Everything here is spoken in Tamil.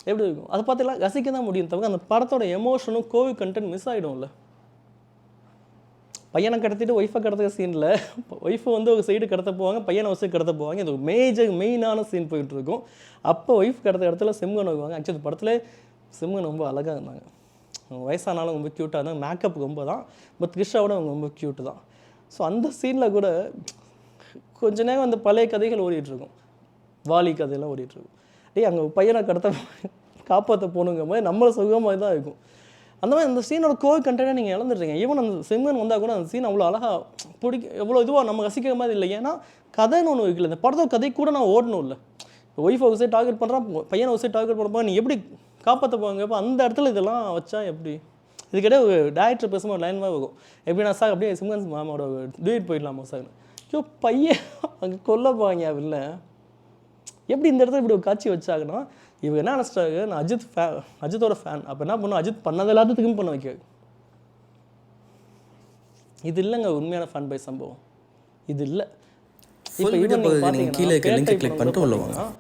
எப்படி இருக்கும்? அதை பார்த்தீங்கன்னா ரசிக்க தான் முடியும் தவிர அந்த படத்தோட எமோஷனும் கோவில் கண்டென்ட் மிஸ் ஆகிடும்ல. பையனை கடத்திட்டு ஒய்ஃபை கடத்துகிற சீனில் ஒய்ஃபை வந்து ஒரு சைடு கடத்த போவாங்க, பையனை ஒரு சைடு கடத்த போவாங்க. இது ஒரு மெயினான சீன் போயிட்டு இருக்கும். அப்போ ஒய்ஃப் கடத்த இடத்துல சிம்கன் வருவாங்க. ஆக்சுவலி படத்தில் சிம்கன் ரொம்ப அழகாக இருந்தாங்க. வயசானாலும் ரொம்ப க்யூட்டாக இருந்தாங்க. மேக்கப் ரொம்ப தான், பட் த்ரிஷாவோட அவங்க ரொம்ப க்யூட்டு தான். ஸோ அந்த சீனில் கூட கொஞ்ச நேரம் அந்த பழைய கதைகள் ஓடிட்டுருக்கும், வாலி கதையெல்லாம் ஓடிட்டுருக்கும். அங்கே பையனை காப்பாற்ற போகணுங்கிற மாதிரி நம்மளை சுகமாக தான் இருக்கும். அந்த மாதிரி அந்த சீனோட கோர் கண்டென்ட்டை நீங்கள் இழந்துடுறீங்க. ஈவன் அந்த சிம்கன் வந்தால் கூட அந்த சீன் அவ்வளோ அழகாக எவ்வளோ இதுவாக நம்ம ரசிக்கிற மாதிரி இல்லை. ஏன்னா கதைன்னு ஒன்று இருக்குல்ல, இந்த படத்தோட கதை கூட நான் ஓடணும் இல்லை. ஒய்ஃபை ஒரு சைட் டார்கெட் பண்ணுறான், பையனை ஒரு சைட் டார்கெட் பண்ணுறப்ப நீ எப்படி காப்பாற்ற போவாங்க? அப்போ அந்த இடத்துல இதெல்லாம் வச்சா எப்படி? இதுக்கிட்ட ஒரு டேரக்டர் பேசும்போது ஒரு லைன் மாதிரி இருக்கும், எப்படின்னா சார் அப்படியே சிம்கன் மாமோட டூயிட் போயிடலாமா சார்? ஐயோ பையன் அங்கே கொல்ல போவாங்க இல்லை, எப்படி இந்த இடத்துல இப்படி ஒரு காட்சி வச்சாங்கன்னா இவங்க என்ன நினச்சிட்டாங்க, நான் அஜித்தோட ஃபேன். அப்போ என்ன பண்ணும், அஜித் பண்ணது எல்லாத்துக்கும் பண்ண வைக்க. இது இல்லைங்க உண்மையான ஃபேன் பை சம்பவம், இது இல்லை. இப்போ கீழே லிங்க் கிளிக் பண்ணிட்டு உள்ள வாங்க.